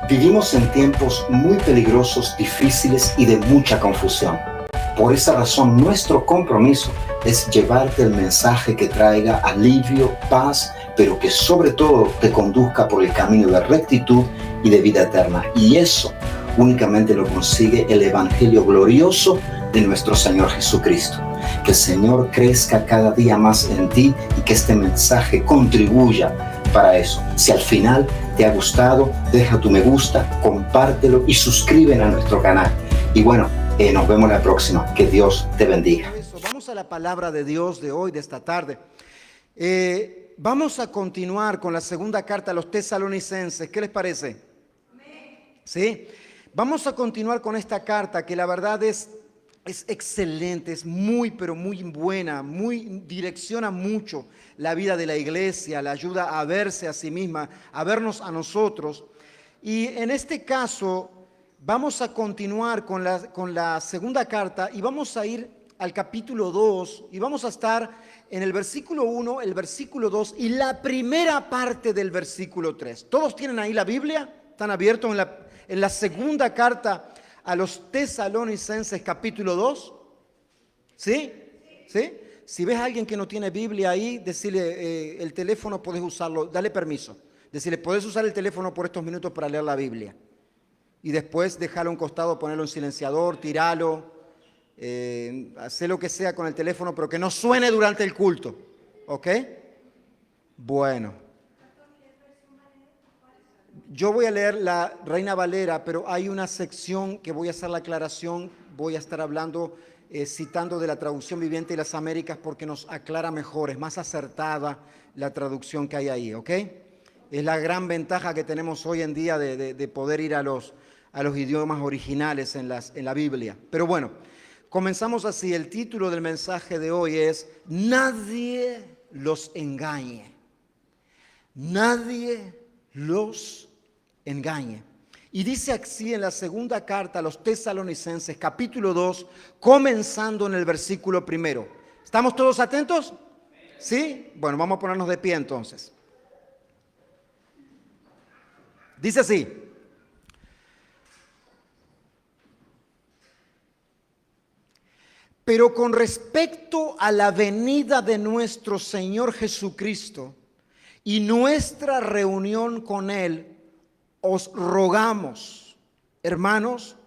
Vivimos en tiempos muy peligrosos, difíciles y de mucha confusión. Por esa razón, nuestro compromiso es llevarte el mensaje que traiga alivio, paz, pero que sobre todo te conduzca por el camino de rectitud y de vida eterna. Y eso únicamente lo consigue el Evangelio glorioso de nuestro Señor Jesucristo. Que el Señor crezca cada día más en ti y que este mensaje contribuya para eso. Si al final te ha gustado, deja tu me gusta, compártelo y suscríbete a nuestro canal. Y bueno, nos vemos la próxima. Que Dios te bendiga. Vamos a la palabra de Dios de hoy, de esta tarde. Vamos a continuar con la segunda carta a los Tesalonicenses. ¿Qué les parece? ¿Sí? Vamos a continuar con esta carta que la verdad es excelente, es muy, pero muy buena, direcciona mucho la vida de la iglesia, la ayuda a verse a sí misma, a vernos a nosotros. Y en este caso vamos a continuar con la segunda carta y vamos a ir al capítulo 2 y vamos a estar en el versículo 1, el versículo 2 y la primera parte del versículo 3. ¿Todos tienen ahí la Biblia? ¿Están abiertos en la segunda carta a los Tesalonicenses capítulo 2? ¿Sí? ¿Sí? Si ves a alguien que no tiene Biblia ahí, decirle el teléfono, puedes usarlo, dale permiso. Decirle, puedes usar el teléfono por estos minutos para leer la Biblia. Y después dejarlo a un costado, ponerlo en silenciador, tirarlo, hacer lo que sea con el teléfono, pero que no suene durante el culto. ¿Ok? Bueno. Yo voy a leer la Reina Valera, pero hay una sección que voy a hacer la aclaración. Voy a estar hablando, citando de la traducción viviente de las Américas porque nos aclara mejor, es más acertada la traducción que hay ahí, ¿ok? Es la gran ventaja que tenemos hoy en día de poder ir a los idiomas originales en la Biblia. Pero bueno, comenzamos así. El título del mensaje de hoy es Nadie los engañe. Nadie los engañe. Y dice así en la segunda carta a los Tesalonicenses, capítulo 2, comenzando en el versículo 1. ¿Estamos todos atentos? ¿Sí? Bueno, vamos a ponernos de pie entonces. Dice así: pero con respecto a la venida de nuestro Señor Jesucristo y nuestra reunión con Él, os rogamos, hermanos,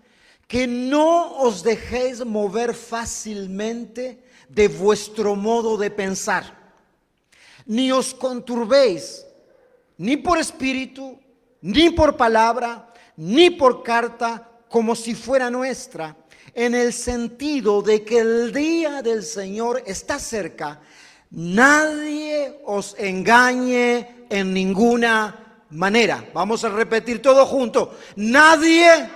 que no os dejéis mover fácilmente de vuestro modo de pensar, ni os conturbéis, ni por espíritu, ni por palabra, ni por carta, como si fuera nuestra, en el sentido de que el día del Señor está cerca. Nadie os engañe en ninguna manera. Vamos a repetir todo junto. Nadie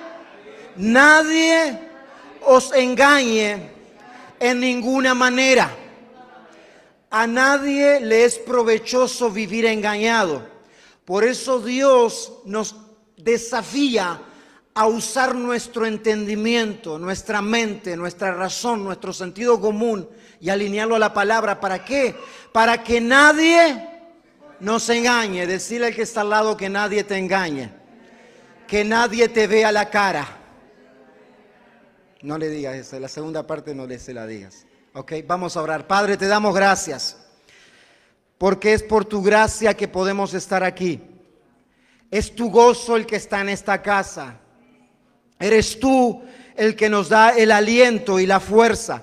os engañe en ninguna manera. A nadie le es provechoso vivir engañado. Por eso Dios nos desafía a usar nuestro entendimiento, nuestra mente, nuestra razón, nuestro sentido común y alinearlo a la palabra. ¿Para qué? Para que nadie nos engañe. Decirle al que está al lado que nadie te engañe, que nadie te vea la cara. No le digas eso, la segunda parte no se la digas. Ok, vamos a orar. Padre, te damos gracias, porque es por tu gracia que podemos estar aquí. Es tu gozo el que está en esta casa. Eres tú el que nos da el aliento y la fuerza.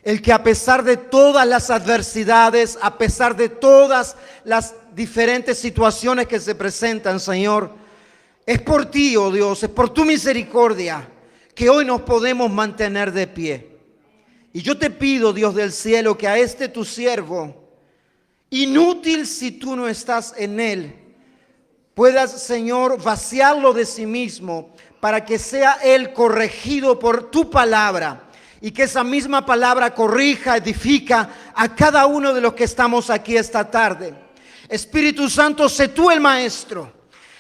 El que a pesar de todas las adversidades, a pesar de todas las diferentes situaciones que se presentan, Señor, es por ti, oh Dios, es por tu misericordia que hoy nos podemos mantener de pie. Y yo te pido, Dios del cielo, que a este tu siervo, inútil si tú no estás en él, puedas, Señor, vaciarlo de sí mismo para que sea él corregido por tu palabra. Y que esa misma palabra corrija, edifica a cada uno de los que estamos aquí esta tarde. Espíritu Santo, sé tú el maestro.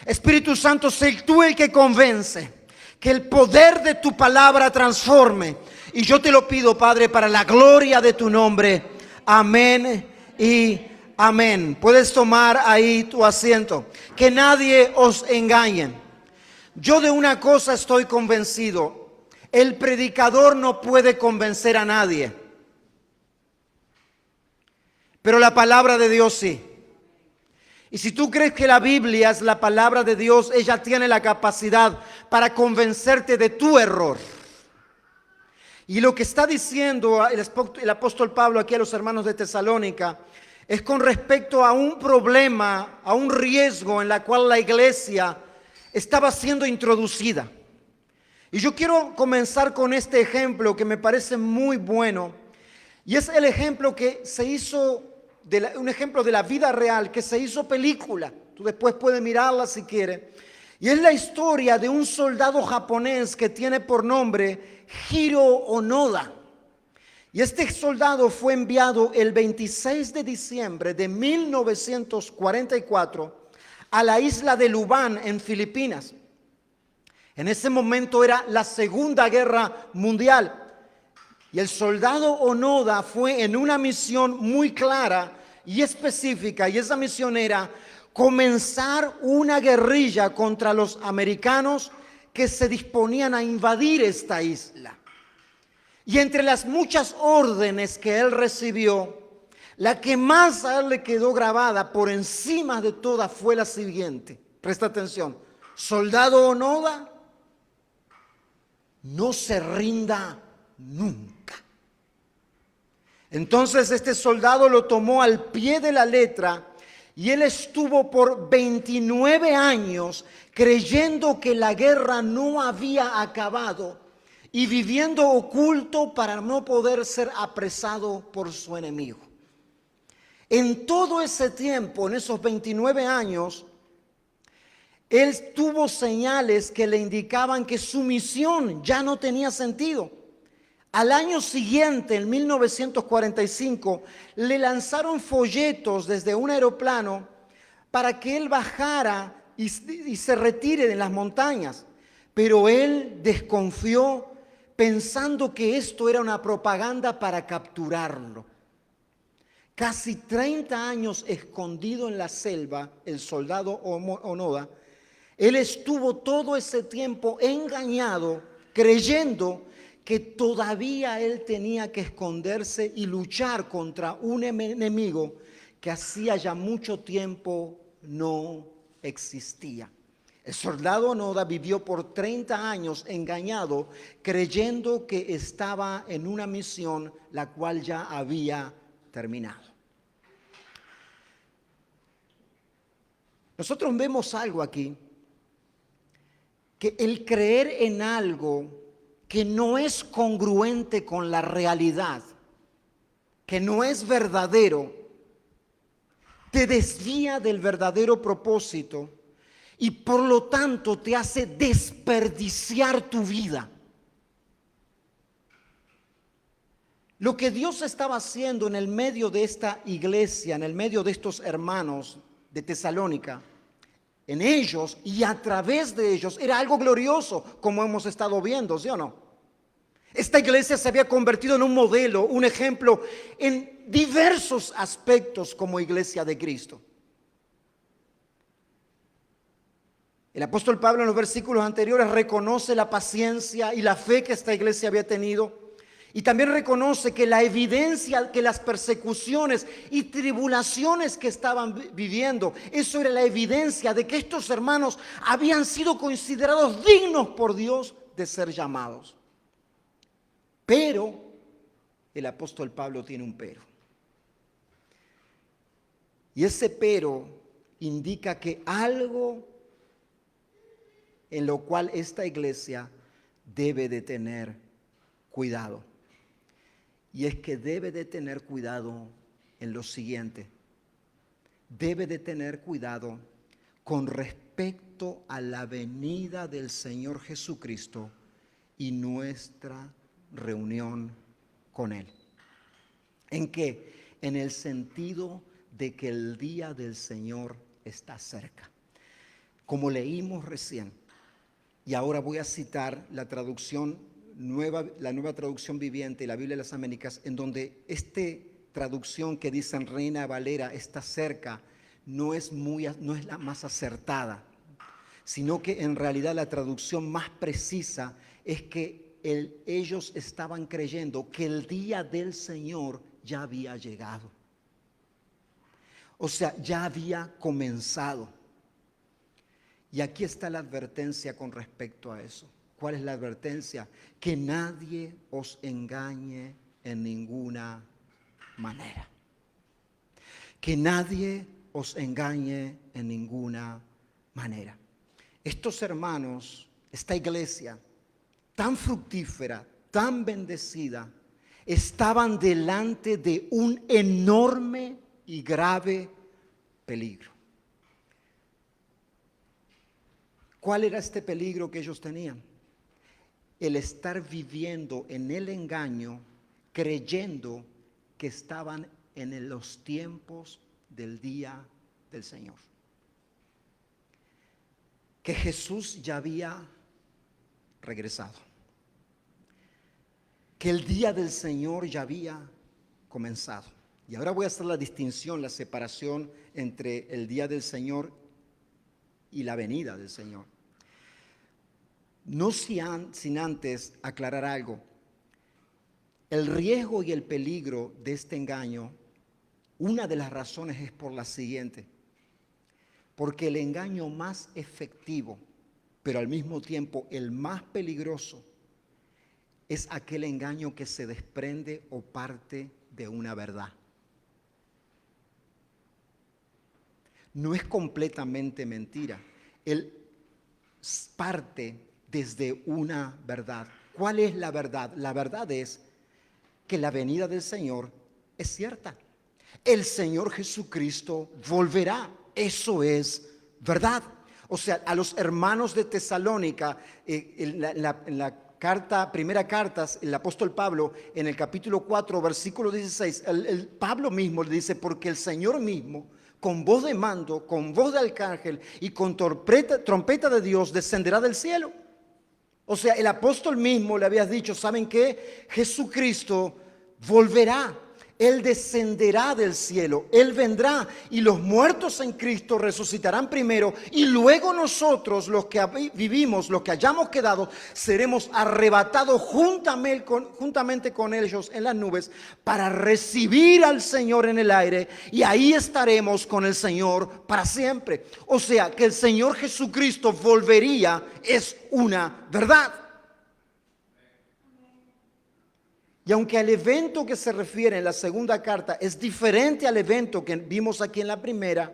Espíritu Santo, sé tú el que convence. Que el poder de tu palabra transforme. Y yo te lo pido, Padre, para la gloria de tu nombre. Amén y amén. Puedes tomar ahí tu asiento. Que nadie os engañe. Yo de una cosa estoy convencido: el predicador no puede convencer a nadie, pero la palabra de Dios sí. Y si tú crees que la Biblia es la palabra de Dios, ella tiene la capacidad para convencerte de tu error. Y lo que está diciendo el apóstol Pablo aquí a los hermanos de Tesalónica es con respecto a un problema, a un riesgo en la cual la iglesia estaba siendo introducida. Y yo quiero comenzar con este ejemplo que me parece muy bueno. Y es el ejemplo que se hizo, un ejemplo de la vida real que se hizo película. Tú después puedes mirarla si quieres. Y es la historia de un soldado japonés que tiene por nombre Hiro Onoda. Y este soldado fue enviado el 26 de diciembre de 1944 a la isla de Lubán en Filipinas. En ese momento era la Segunda Guerra Mundial. Y el soldado Onoda fue en una misión muy clara y específica. Y esa misión era comenzar una guerrilla contra los americanos que se disponían a invadir esta isla. Y entre las muchas órdenes que él recibió, la que más a él le quedó grabada por encima de todas fue la siguiente. Presta atención. Soldado Onoda, no se rinda nunca. Entonces este soldado lo tomó al pie de la letra y él estuvo por 29 años creyendo que la guerra no había acabado y viviendo oculto para no poder ser apresado por su enemigo. En todo ese tiempo, en esos 29 años, él tuvo señales que le indicaban que su misión ya no tenía sentido. Al año siguiente, en 1945, le lanzaron folletos desde un aeroplano para que él bajara y se retire de las montañas. Pero él desconfió pensando que esto era una propaganda para capturarlo. Casi 30 años escondido en la selva, el soldado Onoda, él estuvo todo ese tiempo engañado, creyendo que todavía él tenía que esconderse y luchar contra un enemigo que hacía ya mucho tiempo no existía. El soldado Onoda vivió por 30 años engañado, creyendo que estaba en una misión la cual ya había terminado. Nosotros vemos algo aquí, que el creer en algo que no es congruente con la realidad, que no es verdadero, te desvía del verdadero propósito y por lo tanto te hace desperdiciar tu vida. Lo que Dios estaba haciendo en el medio de esta iglesia, en el medio de estos hermanos de Tesalónica, en ellos y a través de ellos, era algo glorioso, como hemos estado viendo, ¿sí o no? Esta iglesia se había convertido en un modelo, un ejemplo en diversos aspectos como iglesia de Cristo. El apóstol Pablo en los versículos anteriores reconoce la paciencia y la fe que esta iglesia había tenido. Y también reconoce que la evidencia, que las persecuciones y tribulaciones que estaban viviendo, eso era la evidencia de que estos hermanos habían sido considerados dignos por Dios de ser llamados. Pero el apóstol Pablo tiene un pero. Y ese pero indica que algo en lo cual esta iglesia debe de tener cuidado. Y es que debe de tener cuidado en lo siguiente. Debe de tener cuidado con respecto a la venida del Señor Jesucristo y nuestra reunión con Él. ¿En qué? En el sentido de que el día del Señor está cerca. Como leímos recién, y ahora voy a citar la traducción la nueva traducción viviente y la Biblia de las Américas, en donde esta traducción que dice en Reina Valera está cerca, no es la más acertada. sino que en realidad la traducción más precisa es que ellos estaban creyendo que el día del Señor ya había llegado. O sea, ya había comenzado. Y aquí está la advertencia con respecto a eso. ¿Cuál es la advertencia? Que nadie os engañe en ninguna manera. Que nadie os engañe en ninguna manera. Estos hermanos, esta iglesia tan fructífera, tan bendecida, estaban delante de un enorme y grave peligro. ¿Cuál era este peligro que ellos tenían? El estar viviendo en el engaño, creyendo que estaban en los tiempos del día del Señor. Que Jesús ya había regresado. Que el día del Señor ya había comenzado. Y ahora voy a hacer la distinción, la separación entre el día del Señor y la venida del Señor. No sin antes aclarar algo. El riesgo y el peligro de este engaño, una de las razones es por la siguiente. Porque el engaño más efectivo, pero al mismo tiempo el más peligroso, es aquel engaño que se desprende o parte de una verdad. No es completamente mentira. Él parte desde una verdad. ¿Cuál es la verdad? La verdad es que la venida del Señor es cierta. El Señor Jesucristo volverá. Eso es verdad. O sea, a los hermanos de Tesalónica, en la primera carta, el apóstol Pablo, en el capítulo 4, versículo 16, el Pablo mismo le dice, porque el Señor mismo, con voz de mando, con voz de arcángel y con trompeta de Dios, descenderá del cielo. O sea, el apóstol mismo le había dicho, ¿saben qué? Jesucristo volverá. Él descenderá del cielo, Él vendrá y los muertos en Cristo resucitarán primero y luego nosotros, los que vivimos, los que hayamos quedado, seremos arrebatados juntamente con ellos en las nubes para recibir al Señor en el aire y ahí estaremos con el Señor para siempre. O sea, que el Señor Jesucristo volvería es una verdad. Y aunque el evento que se refiere en la segunda carta es diferente al evento que vimos aquí en la primera,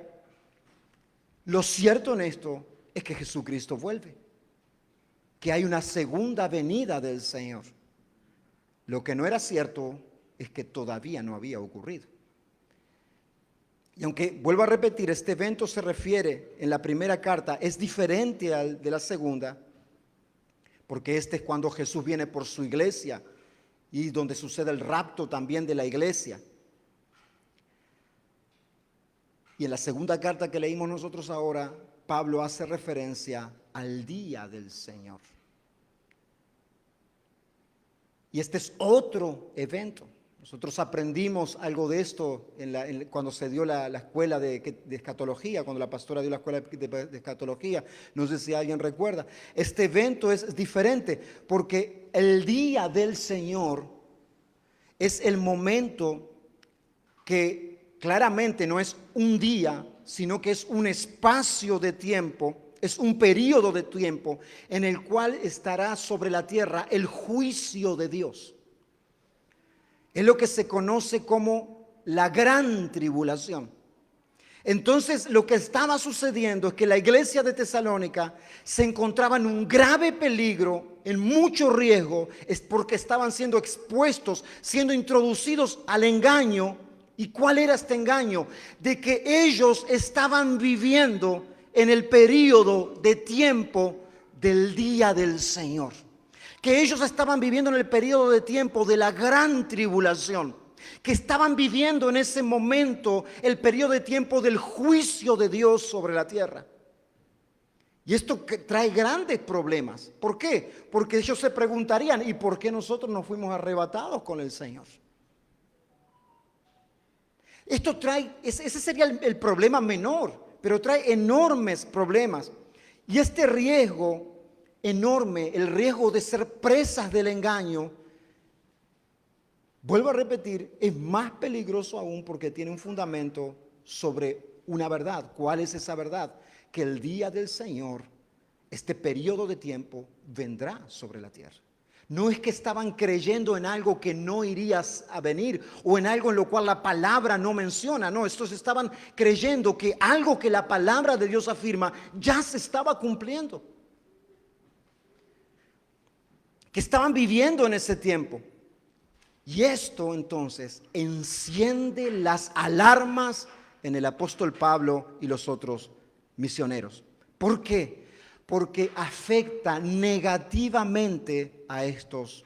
lo cierto en esto es que Jesucristo vuelve, que hay una segunda venida del Señor. Lo que no era cierto es que todavía no había ocurrido. Y aunque, vuelvo a repetir, este evento se refiere en la primera carta, es diferente al de la segunda, porque este es cuando Jesús viene por su iglesia, y donde sucede el rapto también de la iglesia. Y en la segunda carta que leímos nosotros ahora, Pablo hace referencia al día del Señor. Y este es otro evento. Nosotros aprendimos algo de esto cuando se dio la escuela de escatología, cuando la pastora dio la escuela de escatología. No sé si alguien recuerda. Este evento es diferente porque el día del Señor es el momento que claramente no es un día, sino que es un espacio de tiempo, es un periodo de tiempo en el cual estará sobre la tierra el juicio de Dios. Es lo que se conoce como la gran tribulación. Entonces, lo que estaba sucediendo es que la iglesia de Tesalónica se encontraba en un grave peligro, en mucho riesgo, es porque estaban siendo expuestos, siendo introducidos al engaño. ¿Y cuál era este engaño? De que ellos estaban viviendo en el periodo de tiempo del día del Señor. Que ellos estaban viviendo en el periodo de tiempo de la gran tribulación, que estaban viviendo en ese momento el periodo de tiempo del juicio de Dios sobre la tierra. Y esto trae grandes problemas. ¿Por qué? Porque ellos se preguntarían, ¿y por qué nosotros no fuimos arrebatados con el Señor? Esto trae, ese sería el problema menor, pero trae enormes problemas. Y este riesgo enorme, el riesgo de ser presas del engaño, vuelvo a repetir, es más peligroso aún porque tiene un fundamento sobre una verdad. ¿Cuál es esa verdad? Que el día del Señor, este periodo de tiempo, vendrá sobre la tierra. No es que estaban creyendo en algo que no iría a venir o en algo en lo cual la palabra no menciona. No, estos estaban creyendo que algo que la palabra de Dios afirma ya se estaba cumpliendo. Que estaban viviendo en ese tiempo. Y esto entonces enciende las alarmas en el apóstol Pablo y los otros misioneros. ¿Por qué? Porque afecta negativamente a estos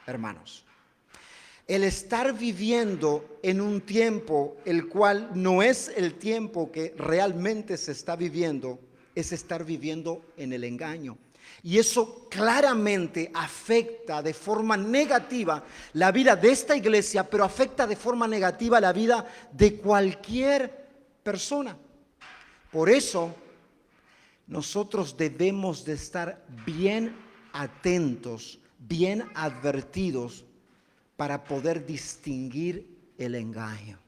hermanos. El estar viviendo en un tiempo el cual no es el tiempo que realmente se está viviendo, es estar viviendo en el engaño. Y eso claramente afecta de forma negativa la vida de esta iglesia, pero afecta de forma negativa la vida de cualquier persona. Por eso nosotros debemos de estar bien atentos, bien advertidos para poder distinguir el engaño.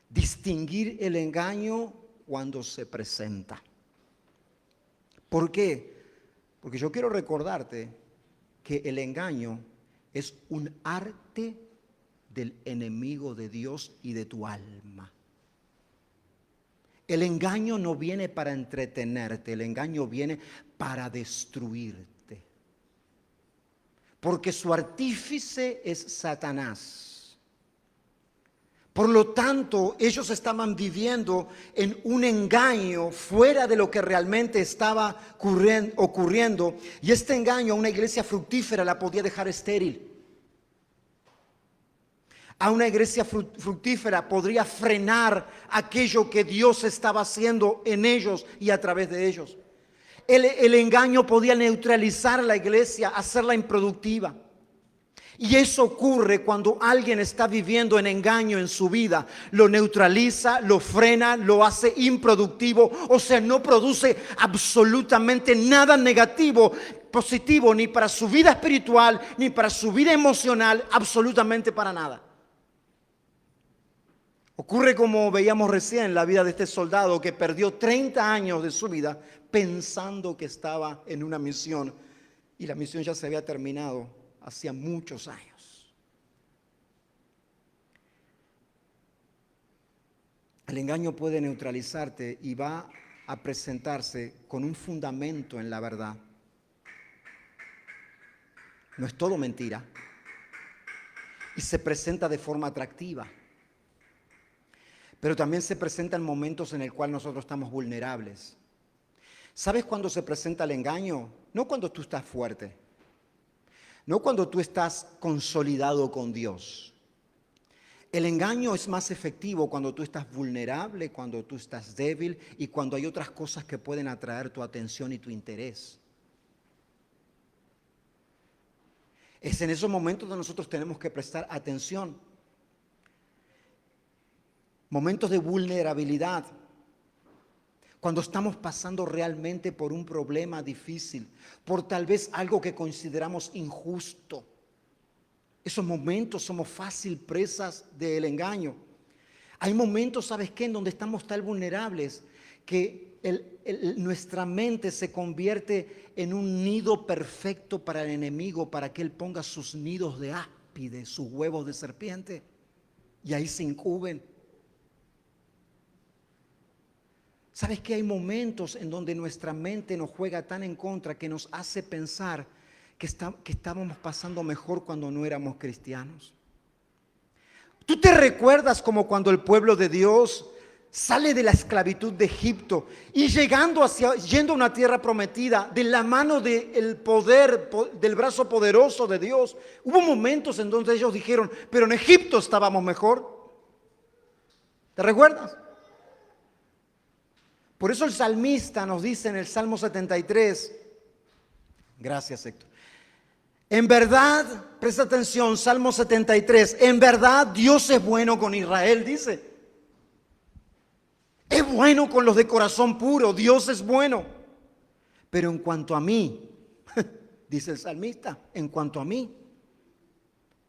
Distinguir el engaño cuando se presenta. ¿Por qué? Porque yo quiero recordarte que el engaño es un arte del enemigo de Dios y de tu alma. El engaño no viene para entretenerte, el engaño viene para destruirte. Porque su artífice es Satanás. Por lo tanto, ellos estaban viviendo en un engaño fuera de lo que realmente estaba ocurriendo. Y este engaño a una iglesia fructífera la podía dejar estéril. A una iglesia fructífera podría frenar aquello que Dios estaba haciendo en ellos y a través de ellos. El engaño podía neutralizar a la iglesia, hacerla improductiva. Y eso ocurre cuando alguien está viviendo en engaño en su vida. Lo neutraliza, lo frena, lo hace improductivo. O sea, no produce absolutamente nada negativo, positivo, ni para su vida espiritual, ni para su vida emocional, absolutamente para nada. Ocurre como veíamos recién en la vida de este soldado que perdió 30 años de su vida pensando que estaba en una misión y la misión ya se había terminado hacía muchos años. El engaño puede neutralizarte y va a presentarse con un fundamento en la verdad. No es todo mentira y se presenta de forma atractiva. Pero también se presenta en momentos en el cual nosotros estamos vulnerables. ¿Sabes cuándo se presenta el engaño? No cuando tú estás fuerte. No cuando tú estás consolidado con Dios. El engaño es más efectivo cuando tú estás vulnerable, cuando tú estás débil y cuando hay otras cosas que pueden atraer tu atención y tu interés. Es en esos momentos donde nosotros tenemos que prestar atención. Momentos de vulnerabilidad, cuando estamos pasando realmente por un problema difícil, por tal vez algo que consideramos injusto. Esos momentos somos fácil presas del engaño. Hay momentos, ¿sabes qué?, en donde estamos tan vulnerables que nuestra mente se convierte en un nido perfecto para el enemigo, para que él ponga sus nidos de áspide, sus huevos de serpiente, y ahí se incuben. ¿Sabes que hay momentos en donde nuestra mente nos juega tan en contra que nos hace pensar que estábamos pasando mejor cuando no éramos cristianos? ¿Tú te recuerdas como cuando el pueblo de Dios sale de la esclavitud de Egipto y yendo a una tierra prometida de la mano del poder, del brazo poderoso de Dios? Hubo momentos en donde ellos dijeron, pero en Egipto estábamos mejor. ¿Te recuerdas? Por eso el salmista nos dice en el Salmo 73, gracias Héctor, en verdad, presta atención, Salmo 73, en verdad Dios es bueno con Israel, dice. Es es bueno con los de corazón puro, Dios es bueno. Pero en cuanto a mí, dice el salmista, en cuanto a mí,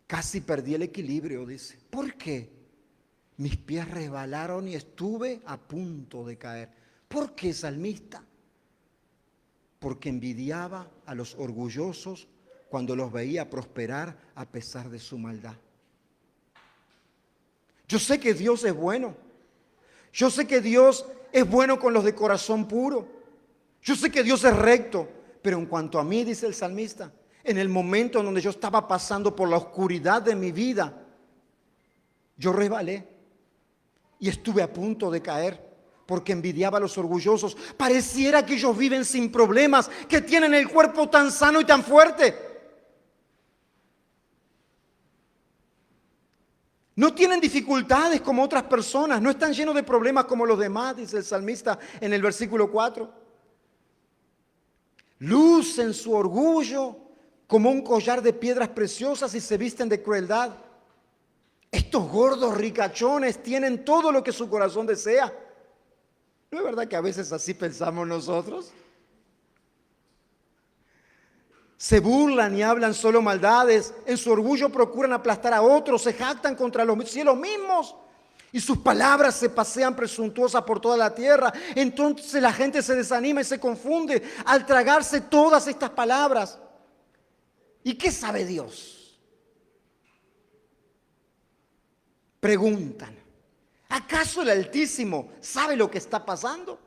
casi perdí el equilibrio, dice. ¿Por qué? Mis pies resbalaron y estuve a punto de caer. ¿Por qué, salmista? Porque envidiaba a los orgullosos cuando los veía prosperar a pesar de su maldad. Yo sé que Dios es bueno. Yo sé que Dios es bueno con los de corazón puro. Yo sé que Dios es recto. Pero en cuanto a mí, dice el salmista, en el momento en donde yo estaba pasando por la oscuridad de mi vida, yo resbalé y estuve a punto de caer porque envidiaba a los orgullosos. Pareciera que ellos viven sin problemas, que tienen el cuerpo tan sano y tan fuerte. No tienen dificultades como otras personas, no están llenos de problemas como los demás, dice el salmista en el versículo 4. Lucen su orgullo como un collar de piedras preciosas y se visten de crueldad. Estos gordos ricachones tienen todo lo que su corazón desea. ¿No es verdad que a veces así pensamos nosotros? Se burlan y hablan solo maldades. En su orgullo procuran aplastar a otros. Se jactan contra los cielos mismos. Y sus palabras se pasean presuntuosas por toda la tierra. Entonces la gente se desanima y se confunde al tragarse todas estas palabras. ¿Y qué sabe Dios? Preguntan. ¿Acaso el Altísimo sabe lo que está pasando?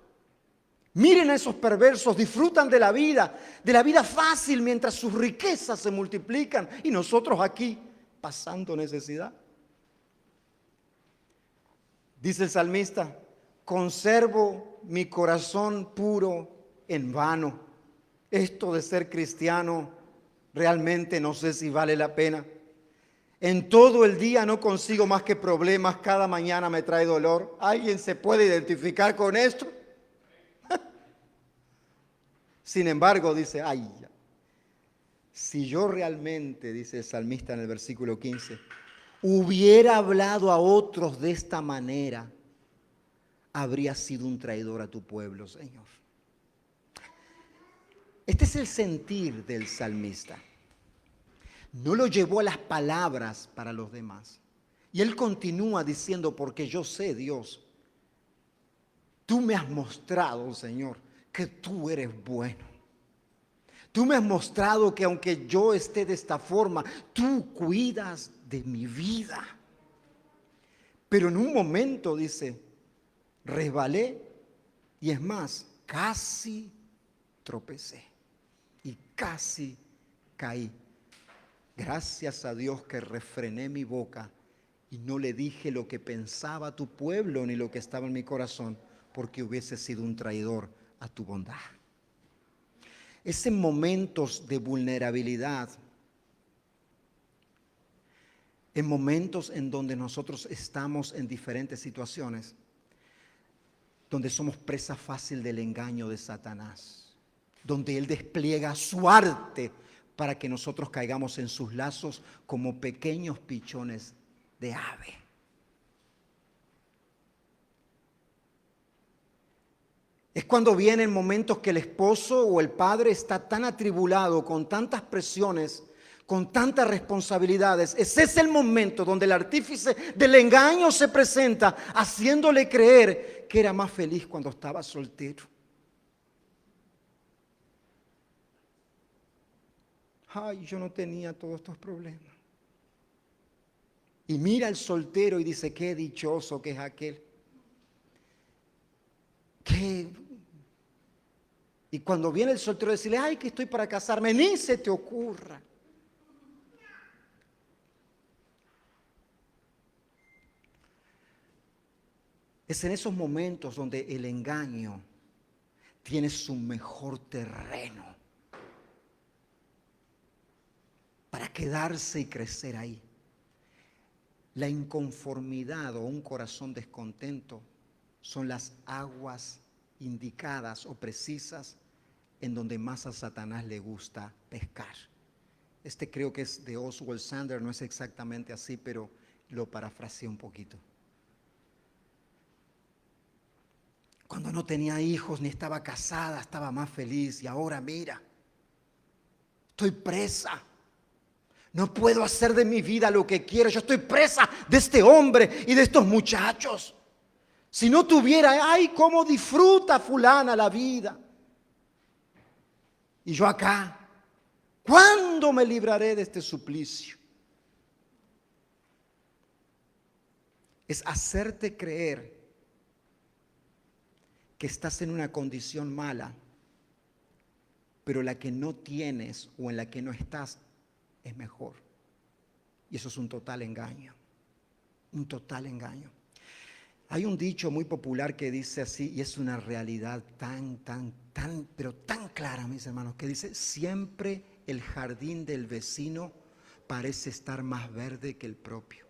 Miren a esos perversos, disfrutan de la vida fácil mientras sus riquezas se multiplican y nosotros aquí pasando necesidad. Dice el salmista, conservo mi corazón puro en vano. Esto de ser cristiano realmente no sé si vale la pena. En todo el día no consigo más que problemas, cada mañana me trae dolor. ¿Alguien se puede identificar con esto? Sin embargo, dice, ay, si yo realmente, dice el salmista en el versículo 15, hubiera hablado a otros de esta manera, habría sido un traidor a tu pueblo, Señor. Este es el sentir del salmista. No lo llevó a las palabras para los demás. Y él continúa diciendo, porque yo sé, Dios, tú me has mostrado, Señor, que tú eres bueno. Tú me has mostrado que aunque yo esté de esta forma, tú cuidas de mi vida. Pero en un momento, dice, resbalé y es más, casi tropecé y casi caí. Gracias a Dios que refrené mi boca y no le dije lo que pensaba a tu pueblo ni lo que estaba en mi corazón, porque hubiese sido un traidor a tu bondad. Es en momentos de vulnerabilidad, en momentos en donde nosotros estamos en diferentes situaciones, donde somos presa fácil del engaño de Satanás, donde él despliega su arte para que nosotros caigamos en sus lazos como pequeños pichones de ave. Es cuando vienen momentos que el esposo o el padre está tan atribulado, con tantas presiones, con tantas responsabilidades. Ese es el momento donde el artífice del engaño se presenta, haciéndole creer que era más feliz cuando estaba soltero. Ay, yo no tenía todos estos problemas. Y mira al soltero y dice, qué dichoso que es aquel. Y cuando viene el soltero decirle, ay, que estoy para casarme, ni se te ocurra. Es en esos momentos donde el engaño tiene su mejor terreno para quedarse y crecer ahí. La inconformidad o un corazón descontento son las aguas indicadas o precisas en donde más a Satanás le gusta pescar. Creo que es de Oswald Sanders, no es exactamente así, pero lo parafraseé un poquito. Cuando no tenía hijos ni estaba casada, estaba más feliz. Y ahora mira, estoy presa. No puedo hacer de mi vida lo que quiero. Yo estoy presa de este hombre y de estos muchachos. Si no tuviera, ay, cómo disfruta fulana la vida. Y yo acá, ¿cuándo me libraré de este suplicio? Es hacerte creer que estás en una condición mala, pero la que no tienes o en la que no estás es mejor. Y eso es un total engaño, un total engaño. Hay un dicho muy popular que dice así, y es una realidad pero tan clara, mis hermanos, que dice: siempre el jardín del vecino parece estar más verde que el propio.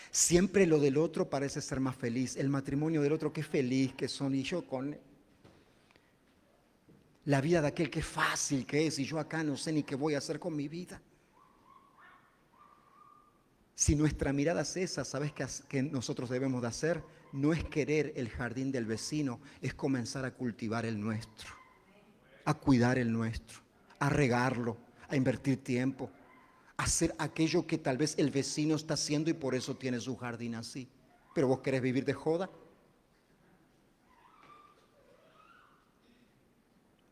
Siempre lo del otro parece ser más feliz. El matrimonio del otro, qué feliz que son, y yo con la vida de aquel, qué fácil que es, y yo acá no sé ni qué voy a hacer con mi vida. Si nuestra mirada es esa, ¿sabes qué nosotros debemos de hacer? No es querer el jardín del vecino, es comenzar a cultivar el nuestro, a cuidar el nuestro, a regarlo, a invertir tiempo, a hacer aquello que tal vez el vecino está haciendo y por eso tiene su jardín así. Pero vos querés vivir de joda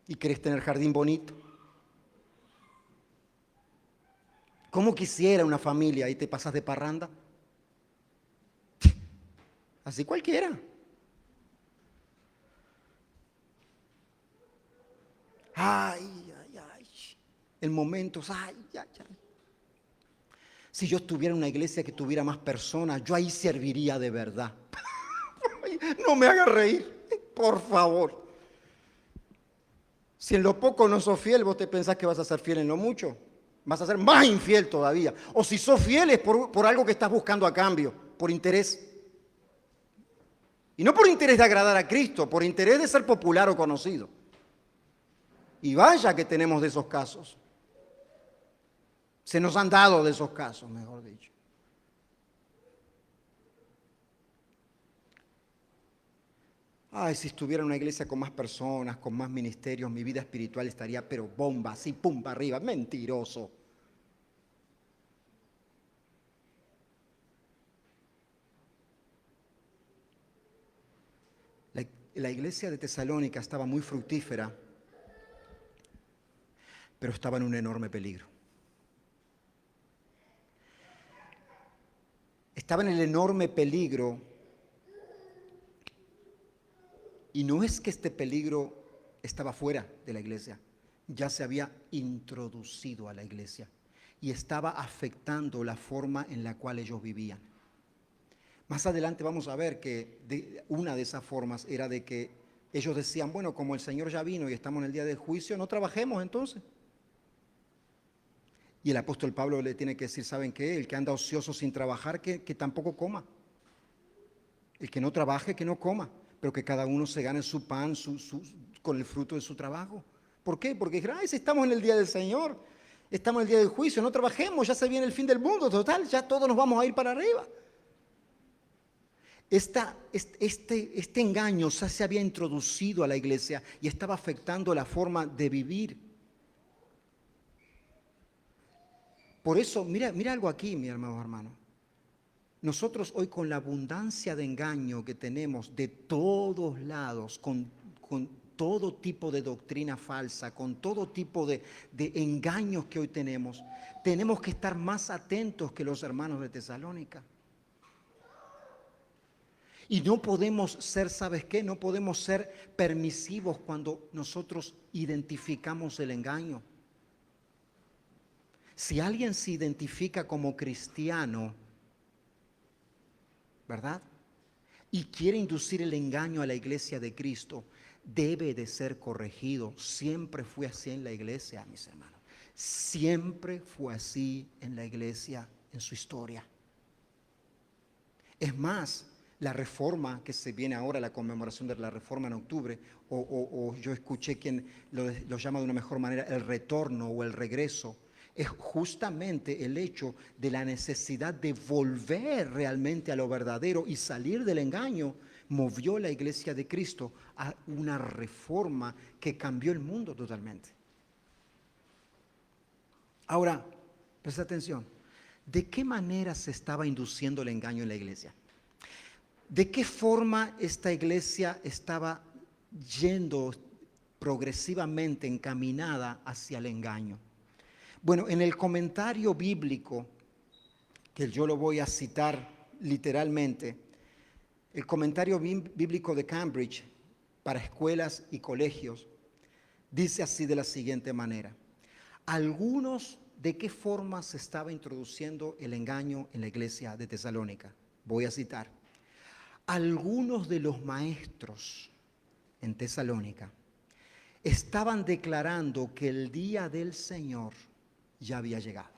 y querés tener jardín bonito. ¿Cómo quisiera una familia y te pasas de parranda? Así cualquiera. Ay. El momento, ay. Si yo estuviera en una iglesia que tuviera más personas, yo ahí serviría de verdad. No me hagas reír, por favor. Si en lo poco no sos fiel, vos te pensás que vas a ser fiel en lo mucho. Vas a ser más infiel todavía. O si sos fiel es por algo que estás buscando a cambio, por interés. Y no por interés de agradar a Cristo, por interés de ser popular o conocido. Y vaya que tenemos de esos casos. Se nos han dado de esos casos, mejor dicho. Ay, si estuviera en una iglesia con más personas, con más ministerios, mi vida espiritual estaría pero bomba, así, pum, para arriba. Mentiroso. La iglesia de Tesalónica estaba muy fructífera, pero estaba en un enorme peligro. Estaba en el enorme peligro. Y no es que este peligro estaba fuera de la iglesia, ya se había introducido a la iglesia y estaba afectando la forma en la cual ellos vivían. Más adelante vamos a ver que una de esas formas era de que ellos decían, bueno, como el Señor ya vino y estamos en el día del juicio, no trabajemos entonces. Y el apóstol Pablo le tiene que decir, ¿saben qué? El que anda ocioso sin trabajar, que tampoco coma. El que no trabaje, que no coma. Pero que cada uno se gane su pan con el fruto de su trabajo. ¿Por qué? Porque si estamos en el día del Señor, estamos en el día del juicio, no trabajemos, ya se viene el fin del mundo, total, ya todos nos vamos a ir para arriba. Este engaño se había introducido a la iglesia y estaba afectando la forma de vivir. Por eso, mira algo aquí, mi hermano. Nosotros hoy, con la abundancia de engaño que tenemos de todos lados, con todo tipo de doctrina falsa, con todo tipo de engaños que hoy tenemos que estar más atentos que los hermanos de Tesalónica. Y no podemos ser, ¿sabes qué? No podemos ser permisivos cuando nosotros identificamos el engaño. Si alguien se identifica como cristiano, ¿verdad? Y quiere inducir el engaño a la iglesia de Cristo, debe de ser corregido. Siempre fue así en la iglesia, mis hermanos. Siempre fue así en la iglesia, en su historia. Es más, la reforma que se viene ahora, la conmemoración de la reforma en octubre, o yo escuché quien lo llama de una mejor manera, el retorno o el regreso, Es justamente el hecho de la necesidad de volver realmente a lo verdadero y salir del engaño, movió la iglesia de Cristo a una reforma que cambió el mundo totalmente. Ahora, presta atención, ¿de qué manera se estaba induciendo el engaño en la iglesia? ¿De qué forma esta iglesia estaba yendo progresivamente encaminada hacia el engaño? Bueno, en el comentario bíblico, que yo lo voy a citar literalmente, el comentario bíblico de Cambridge para escuelas y colegios, dice así de la siguiente manera: algunos, ¿de qué forma se estaba introduciendo el engaño en la iglesia de Tesalónica? Voy a citar: algunos de los maestros en Tesalónica estaban declarando que el día del Señor ya había llegado.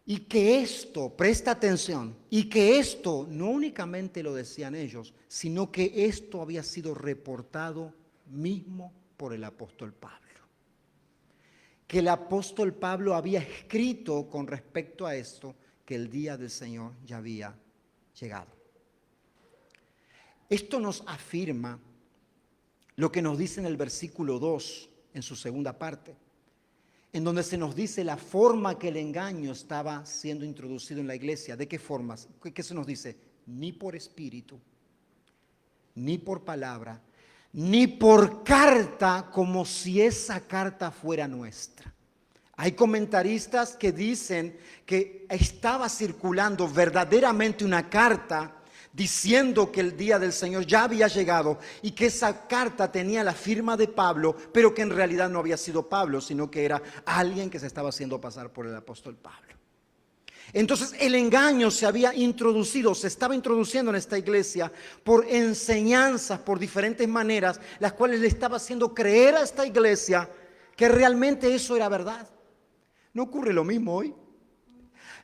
Y que esto, presta atención, y que esto no únicamente lo decían ellos, sino que esto había sido reportado mismo por el apóstol Pablo. Que el apóstol Pablo había escrito con respecto a esto, que el día del Señor ya había llegado. Esto nos afirma lo que nos dice en el versículo 2, en su segunda parte, en donde se nos dice la forma que el engaño estaba siendo introducido en la iglesia. ¿De qué formas? ¿Qué se nos dice? Ni por espíritu, ni por palabra, ni por carta, como si esa carta fuera nuestra. Hay comentaristas que dicen que estaba circulando verdaderamente una carta diciendo que el día del Señor ya había llegado y que esa carta tenía la firma de Pablo, pero que en realidad no había sido Pablo, sino que era alguien que se estaba haciendo pasar por el apóstol Pablo. Entonces el engaño se había introducido, se estaba introduciendo en esta iglesia por enseñanzas, por diferentes maneras, las cuales le estaba haciendo creer a esta iglesia que realmente eso era verdad. ¿No ocurre lo mismo hoy?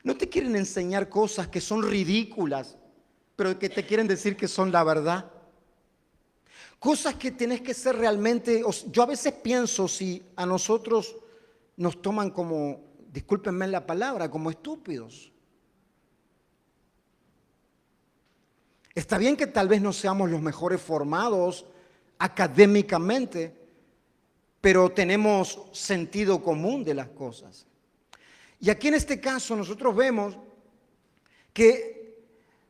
¿No te quieren enseñar cosas que son ridículas, pero que te quieren decir que son la verdad? Cosas que tenés que ser realmente... Yo a veces pienso si a nosotros nos toman como, discúlpenme la palabra, como estúpidos. Está bien que tal vez no seamos los mejores formados académicamente, pero tenemos sentido común de las cosas. Y aquí en este caso nosotros vemos que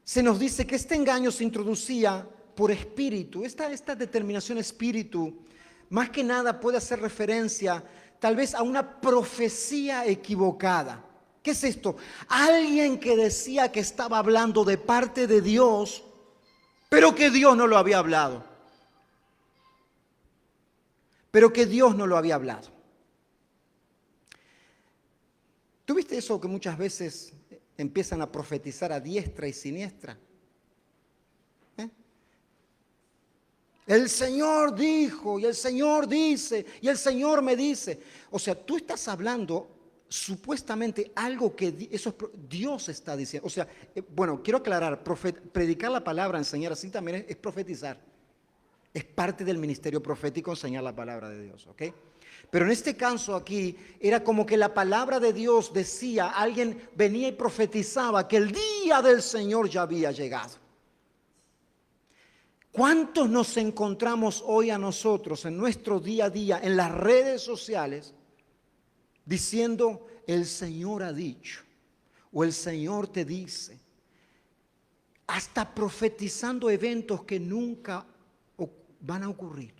se nos dice que este engaño se introducía por espíritu. Esta determinación espíritu, más que nada puede hacer referencia tal vez a una profecía equivocada. ¿Qué es esto? Alguien que decía que estaba hablando de parte de Dios, pero que Dios no lo había hablado. Pero que Dios no lo había hablado. ¿Tú viste eso que muchas veces empiezan a profetizar a diestra y siniestra? El Señor dijo, y el Señor dice, y el Señor me dice. O sea, tú estás hablando supuestamente algo que Dios está diciendo. O sea, bueno, quiero aclarar, predicar la palabra, enseñar así también es profetizar. Es parte del ministerio profético enseñar la palabra de Dios, ¿ok? Pero en este caso aquí era como que la palabra de Dios decía, alguien venía y profetizaba que el día del Señor ya había llegado. ¿Cuántos nos encontramos hoy a nosotros en nuestro día a día, en las redes sociales, diciendo el Señor ha dicho o el Señor te dice? Hasta profetizando eventos que nunca van a ocurrir.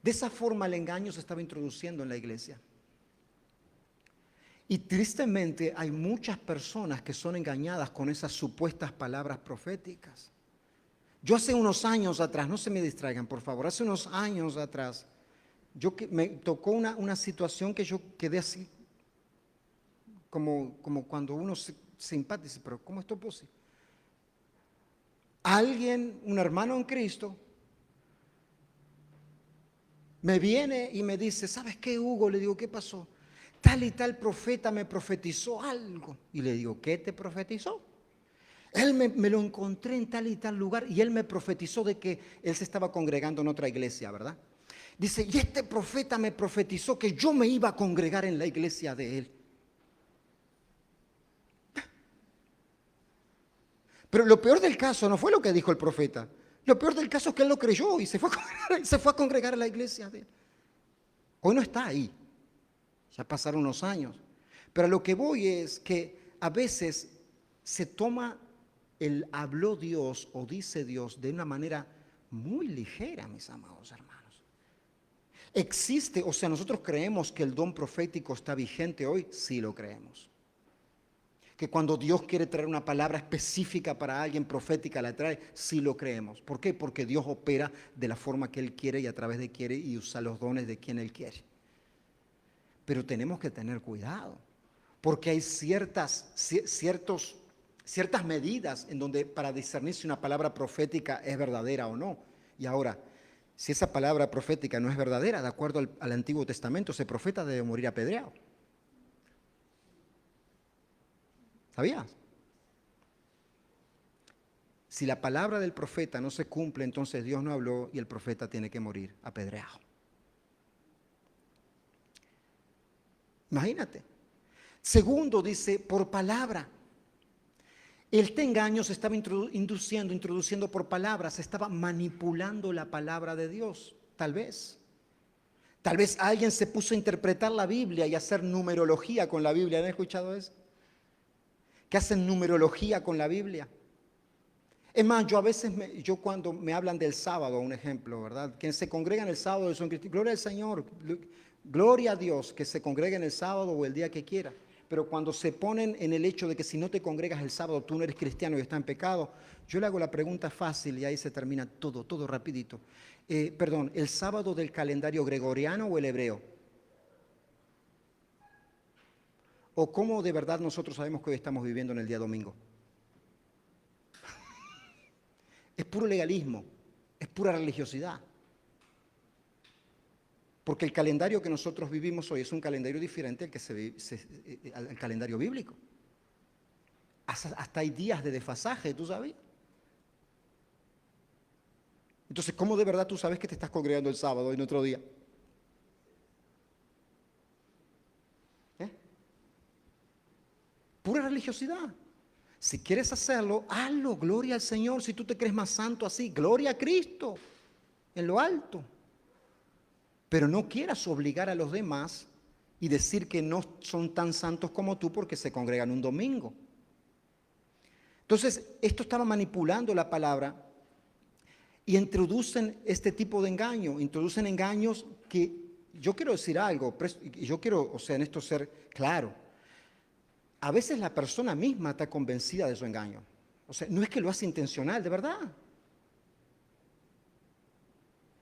De esa forma el engaño se estaba introduciendo en la iglesia. Y tristemente hay muchas personas que son engañadas con esas supuestas palabras proféticas. Yo hace unos años atrás, no se me distraigan por favor, hace unos años atrás, me tocó una situación que yo quedé así, como cuando uno se empatiza, pero ¿cómo esto es posible? Alguien, un hermano en Cristo, me viene y me dice, ¿sabes qué, Hugo? Le digo, ¿qué pasó? Tal y tal profeta me profetizó algo. Y le digo, ¿qué te profetizó? Él me lo encontré en tal y tal lugar y él me profetizó de que él se estaba congregando en otra iglesia, ¿verdad? Dice, y este profeta me profetizó que yo me iba a congregar en la iglesia de él. Pero lo peor del caso no fue lo que dijo el profeta. Lo peor del caso es que él lo creyó y se fue a congregar a la iglesia de él. Hoy no está ahí. Ya pasaron unos años. Pero a lo que voy es que a veces se toma el habló Dios o dice Dios de una manera muy ligera, mis amados hermanos. Existe, o sea, nosotros creemos que el don profético está vigente hoy, sí lo creemos. Que cuando Dios quiere traer una palabra específica para alguien profética, la trae, sí lo creemos. ¿Por qué? Porque Dios opera de la forma que Él quiere y a través de quiere y usa los dones de quien Él quiere. Pero tenemos que tener cuidado, porque hay ciertas medidas en donde para discernir si una palabra profética es verdadera o no. Y ahora, si esa palabra profética no es verdadera, de acuerdo al Antiguo Testamento, ese profeta debe morir apedreado. ¿Sabías? Si la palabra del profeta no se cumple, entonces Dios no habló y el profeta tiene que morir apedreado. Imagínate. Segundo, dice, por palabra. Este engaño se estaba introduciendo por palabras, se estaba manipulando la palabra de Dios, tal vez. Tal vez alguien se puso a interpretar la Biblia y a hacer numerología con la Biblia. ¿Han escuchado eso? Que hacen numerología con la Biblia. Es más, yo a veces, cuando me hablan del sábado, un ejemplo, ¿verdad? Quienes se congregan el sábado son cristianos. Gloria al Señor, gloria a Dios que se congreguen el sábado o el día que quiera. Pero cuando se ponen en el hecho de que si no te congregas el sábado, tú no eres cristiano y estás en pecado, yo le hago la pregunta fácil y ahí se termina todo rapidito. ¿El sábado del calendario gregoriano o el hebreo? ¿O cómo de verdad nosotros sabemos que hoy estamos viviendo en el día domingo? Es puro legalismo, es pura religiosidad. Porque el calendario que nosotros vivimos hoy es un calendario diferente al calendario bíblico. Hasta hay días de desfasaje, ¿tú sabes? Entonces, ¿cómo de verdad tú sabes que te estás congregando el sábado y en otro día? Pura religiosidad. Si quieres hacerlo, hazlo, gloria al Señor. Si tú te crees más santo así, gloria a Cristo en lo alto. Pero no quieras obligar a los demás y decir que no son tan santos como tú porque se congregan un domingo. Entonces, esto estaba manipulando la palabra y introducen este tipo de engaño. Introducen engaños que, yo quiero decir algo, yo quiero, en esto ser claro. A veces la persona misma está convencida de su engaño. No es que lo hace intencional, de verdad.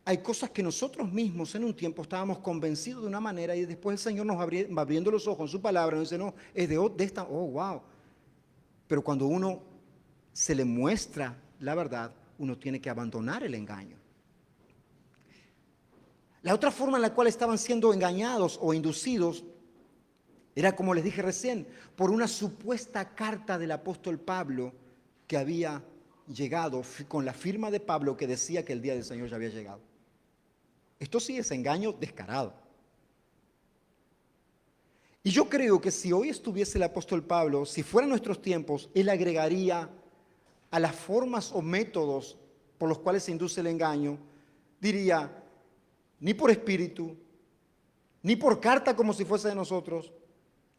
Hay cosas que nosotros mismos en un tiempo estábamos convencidos de una manera y después el Señor nos va abriendo los ojos en su palabra y nos dice, no, es de esta, oh, wow. Pero cuando uno se le muestra la verdad, uno tiene que abandonar el engaño. La otra forma en la cual estaban siendo engañados o inducidos era, como les dije recién, por una supuesta carta del apóstol Pablo que había llegado con la firma de Pablo que decía que el día del Señor ya había llegado. Esto sí es engaño descarado. Y yo creo que si hoy estuviese el apóstol Pablo, si fueran nuestros tiempos, él agregaría a las formas o métodos por los cuales se induce el engaño, diría, ni por espíritu, ni por carta como si fuese de nosotros,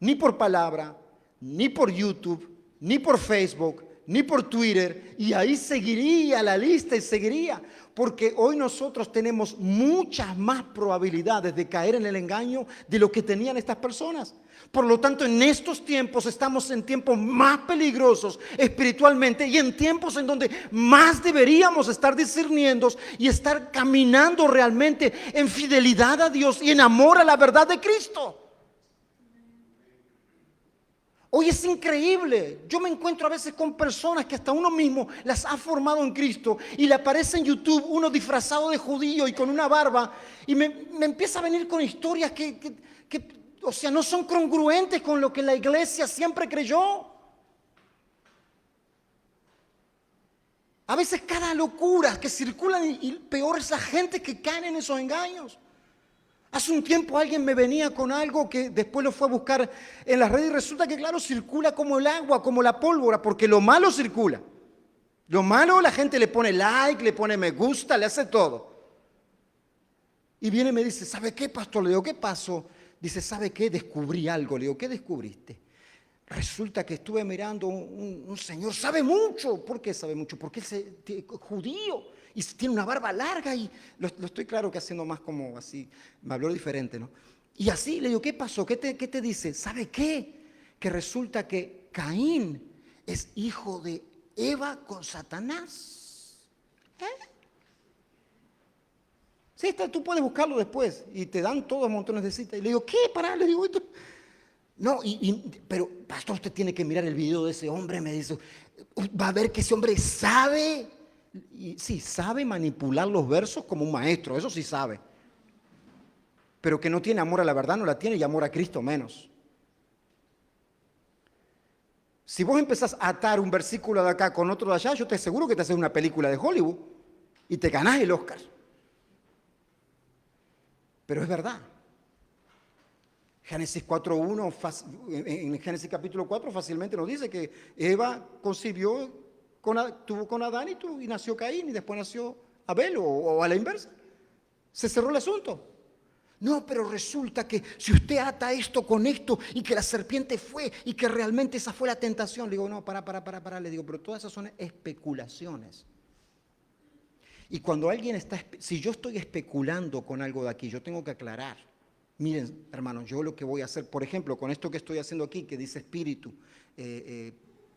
ni por palabra, ni por YouTube, ni por Facebook, ni por Twitter, y ahí seguiría la lista y seguiría, porque hoy nosotros tenemos muchas más probabilidades de caer en el engaño de lo que tenían estas personas. Por lo tanto, en estos tiempos estamos en tiempos más peligrosos espiritualmente y en tiempos en donde más deberíamos estar discerniendo y estar caminando realmente en fidelidad a Dios y en amor a la verdad de Cristo. Hoy es increíble, yo me encuentro a veces con personas que hasta uno mismo las ha formado en Cristo y le aparece en YouTube uno disfrazado de judío y con una barba y me empieza a venir con historias que no son congruentes con lo que la iglesia siempre creyó. A veces cada locura que circula y peor es la gente que cae en esos engaños. Hace un tiempo alguien me venía con algo que después lo fue a buscar en las redes y resulta que claro, circula como el agua, como la pólvora, porque lo malo circula. Lo malo la gente le pone like, le pone me gusta, le hace todo. Y viene y me dice, ¿sabe qué, pastor? Le digo, ¿qué pasó? Dice, ¿sabe qué? Descubrí algo. Le digo, ¿qué descubriste? Resulta que estuve mirando un señor, sabe mucho. ¿Por qué sabe mucho? Porque es judío y tiene una barba larga y lo estoy claro que haciendo más como así, me habló diferente, ¿no? Y así le digo, ¿qué pasó? ¿Qué te dice? ¿Sabe qué? Que resulta que Caín es hijo de Eva con Satanás. Sí, tú puedes buscarlo después y te dan todos montones de citas. Y le digo, ¿qué? Pará, le digo, esto. No, pero pastor, usted tiene que mirar el video de ese hombre, me dice, va a ver que ese hombre sabe, y sí, sabe manipular los versos como un maestro, eso sí sabe. Pero que no tiene amor a la verdad, no la tiene, y amor a Cristo menos. Si vos empezás a atar un versículo de acá con otro de allá, yo te aseguro que te haces una película de Hollywood y te ganás el Oscar. Pero es verdad. Génesis 4.1, en Génesis capítulo 4 fácilmente nos dice que Eva concibió, tuvo con Adán y nació Caín y después nació Abel o a la inversa. Se cerró el asunto. No, pero resulta que si usted ata esto con esto y que la serpiente fue y que realmente esa fue la tentación. Le digo, no, para, le digo, pero todas esas son especulaciones. Y cuando alguien si yo estoy especulando con algo de aquí, yo tengo que aclarar. Miren, hermanos, yo lo que voy a hacer, por ejemplo, con esto que estoy haciendo aquí, que dice espíritu,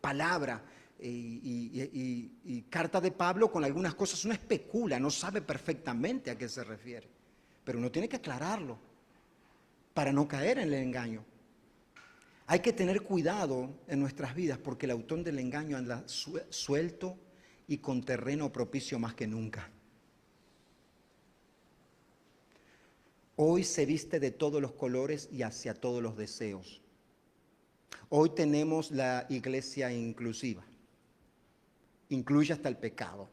palabra y carta de Pablo, con algunas cosas uno especula, no sabe perfectamente a qué se refiere. Pero uno tiene que aclararlo para no caer en el engaño. Hay que tener cuidado en nuestras vidas porque el autor del engaño anda suelto y con terreno propicio más que nunca. Hoy se viste de todos los colores y hacia todos los deseos. Hoy tenemos la iglesia inclusiva. Incluye hasta el pecado.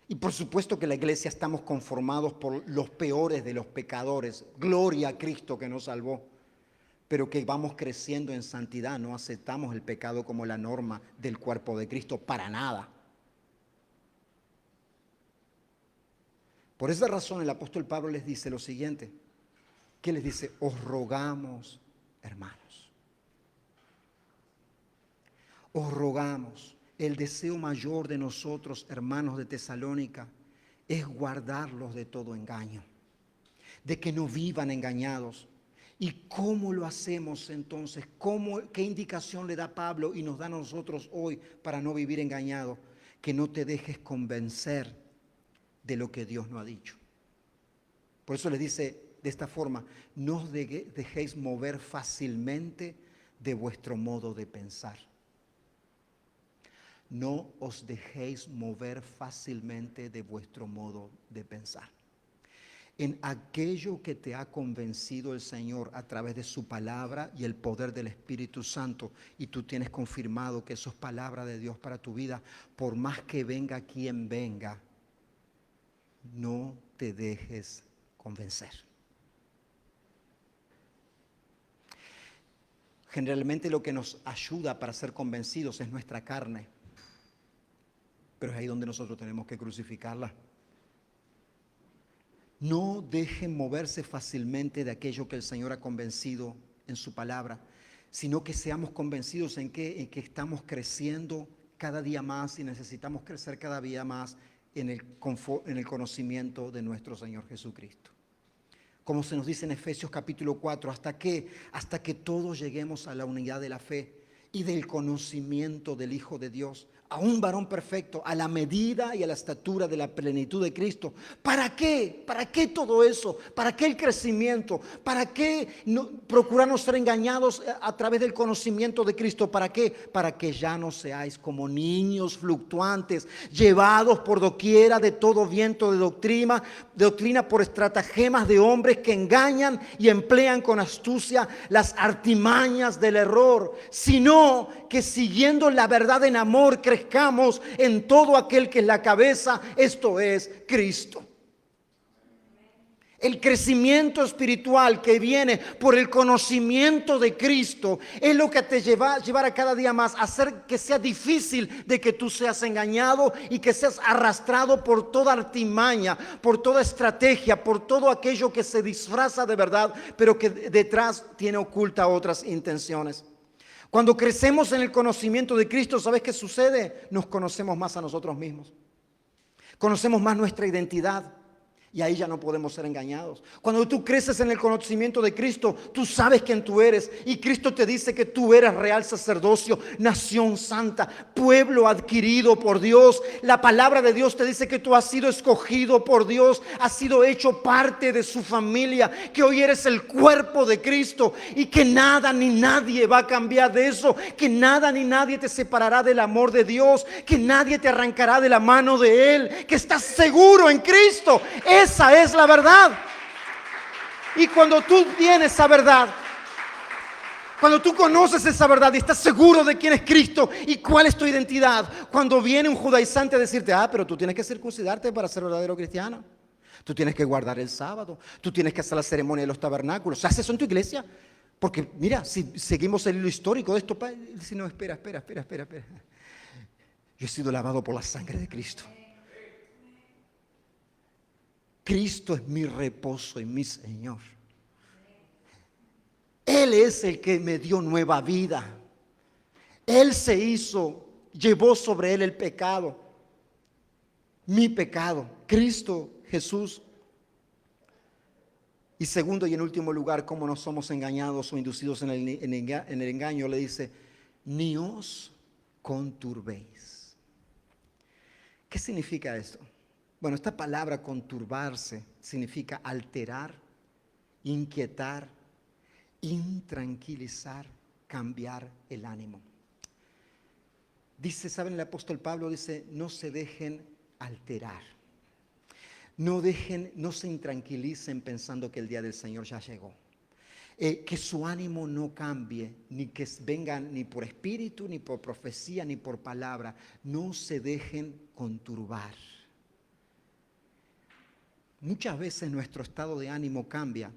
Y por supuesto que la iglesia estamos conformados por los peores de los pecadores. Gloria a Cristo que nos salvó. Pero que vamos creciendo en santidad. No aceptamos el pecado como la norma del cuerpo de Cristo para nada. Por esa razón el apóstol Pablo les dice lo siguiente. ¿Qué les dice? Os rogamos, hermanos. Os rogamos. El deseo mayor de nosotros, hermanos de Tesalónica, es guardarlos de todo engaño, de que no vivan engañados. ¿Y cómo lo hacemos entonces? ¿Qué indicación le da Pablo y nos da a nosotros hoy para no vivir engañados? Que no te dejes convencer de lo que Dios no ha dicho. Por eso les dice de esta forma, no os dejéis mover fácilmente de vuestro modo de pensar. No os dejéis mover fácilmente de vuestro modo de pensar. En aquello que te ha convencido el Señor a través de su palabra y el poder del Espíritu Santo, y tú tienes confirmado que eso es palabra de Dios para tu vida, por más que venga quien venga, no te dejes convencer. Generalmente lo que nos ayuda para ser convencidos es nuestra carne. Pero es ahí donde nosotros tenemos que crucificarla. No dejen moverse fácilmente de aquello que el Señor ha convencido en su palabra, sino que seamos convencidos en que estamos creciendo cada día más y necesitamos crecer cada día más en el conocimiento de nuestro Señor Jesucristo. Como se nos dice en Efesios capítulo 4, hasta que todos lleguemos a la unidad de la fe y del conocimiento del Hijo de Dios, a un varón perfecto, a la medida y a la estatura de la plenitud de Cristo. ¿Para qué? ¿Para qué todo eso? ¿Para qué el crecimiento? ¿Para qué procurar no ser engañados a través del conocimiento de Cristo? ¿Para qué? Para que ya no seáis como niños fluctuantes, llevados por doquiera de todo viento de doctrina por estratagemas de hombres que engañan y emplean con astucia las artimañas del error, sino que siguiendo la verdad en amor, creciendo crezcamos en todo aquel que es la cabeza, esto es Cristo. El crecimiento espiritual que viene por el conocimiento de Cristo es lo que te llevará cada día más a hacer que sea difícil de que tú seas engañado y que seas arrastrado por toda artimaña, por toda estrategia, por todo aquello que se disfraza de verdad, pero que detrás tiene oculta otras intenciones. Cuando crecemos en el conocimiento de Cristo, ¿sabes qué sucede? Nos conocemos más a nosotros mismos. Conocemos más nuestra identidad. Y ahí ya no podemos ser engañados. Cuando tú creces en el conocimiento de Cristo, tú sabes quién tú eres. Y Cristo te dice que tú eres real sacerdocio, nación santa, pueblo adquirido por Dios. La palabra de Dios te dice que tú has sido escogido por Dios, has sido hecho parte de su familia, que hoy eres el cuerpo de Cristo y que nada ni nadie va a cambiar de eso, que nada ni nadie te separará del amor de Dios, que nadie te arrancará de la mano de Él, que estás seguro en Cristo. Esa es la verdad. Y cuando tú tienes esa verdad, cuando tú conoces esa verdad y estás seguro de quién es Cristo y cuál es tu identidad, cuando viene un judaizante a decirte, pero tú tienes que circuncidarte para ser verdadero cristiano, tú tienes que guardar el sábado, tú tienes que hacer la ceremonia de los tabernáculos, ¿haces eso en tu iglesia? Porque mira, si seguimos el hilo histórico de esto, dice, no, espera. Yo he sido lavado por la sangre de Cristo. Cristo es mi reposo y mi Señor. Él es el que me dio nueva vida. Él se llevó sobre él el pecado, mi pecado, Cristo Jesús. Y segundo y en último lugar, cómo no somos engañados o inducidos en el engaño, le dice, ni os conturbéis. ¿Qué significa esto? Bueno, esta palabra conturbarse significa alterar, inquietar, intranquilizar, cambiar el ánimo. Dice, ¿saben? El apóstol Pablo dice, no se dejen alterar. No se intranquilicen pensando que el día del Señor ya llegó. Que su ánimo no cambie, ni que vengan ni por espíritu, ni por profecía, ni por palabra. No se dejen conturbar. Muchas veces nuestro estado de ánimo cambia,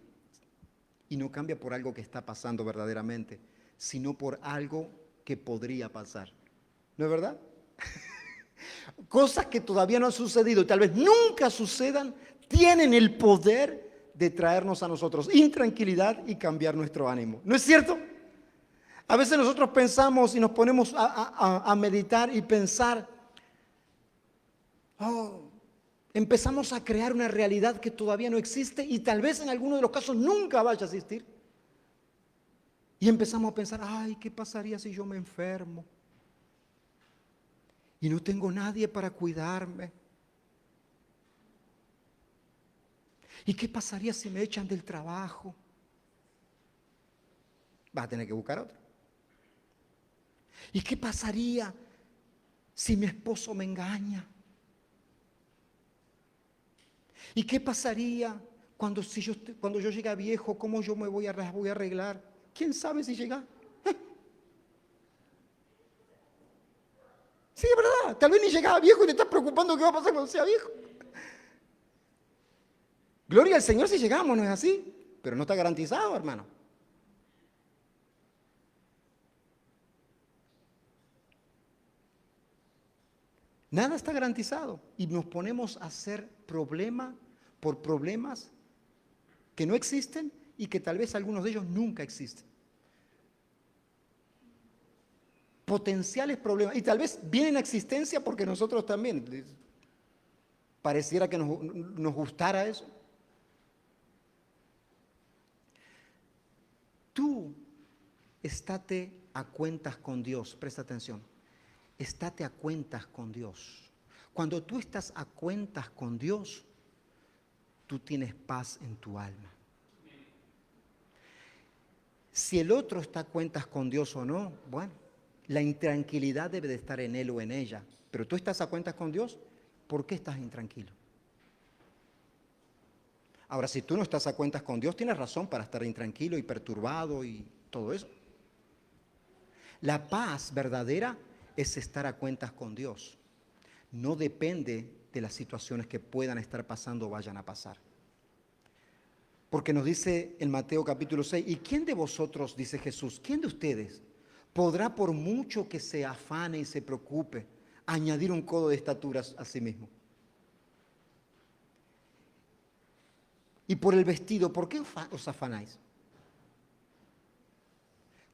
y no cambia por algo que está pasando verdaderamente, sino por algo que podría pasar. ¿No es verdad? Cosas que todavía no han sucedido y tal vez nunca sucedan, tienen el poder de traernos a nosotros intranquilidad y cambiar nuestro ánimo. ¿No es cierto? A veces nosotros pensamos y nos ponemos a meditar y pensar, empezamos a crear una realidad que todavía no existe y tal vez en alguno de los casos nunca vaya a existir. Y empezamos a pensar, ¿qué pasaría si yo me enfermo? Y no tengo nadie para cuidarme. ¿Y qué pasaría si me echan del trabajo? Vas a tener que buscar otro. ¿Y qué pasaría si mi esposo me engaña? ¿Y qué pasaría cuando yo llegue a viejo? ¿Cómo yo me voy a arreglar? ¿Quién sabe si llega? Sí, es verdad. Tal vez ni llegaba viejo y te estás preocupando qué va a pasar cuando sea viejo. Gloria al Señor si llegamos, ¿no es así? Pero no está garantizado, hermano. Nada está garantizado y nos ponemos a hacer problema por problemas que no existen y que tal vez algunos de ellos nunca existen. Potenciales problemas y tal vez vienen a existencia porque nosotros también pareciera que nos gustara eso. Tú estate a cuentas con Dios, presta atención. Estate a cuentas con Dios. Cuando tú estás a cuentas con Dios, tú tienes paz en tu alma. Si el otro está a cuentas con Dios o no, bueno, la intranquilidad debe de estar en él o en ella. Pero tú estás a cuentas con Dios, ¿por qué estás intranquilo? Ahora, si tú no estás a cuentas con Dios, tienes razón para estar intranquilo y perturbado y todo eso. La paz verdadera es estar a cuentas con Dios. No depende de las situaciones que puedan estar pasando o vayan a pasar. Porque nos dice en Mateo capítulo 6, ¿y quién de vosotros, dice Jesús, quién de ustedes podrá, por mucho que se afane y se preocupe, añadir un codo de estatura a sí mismo? Y por el vestido, ¿por qué os afanáis?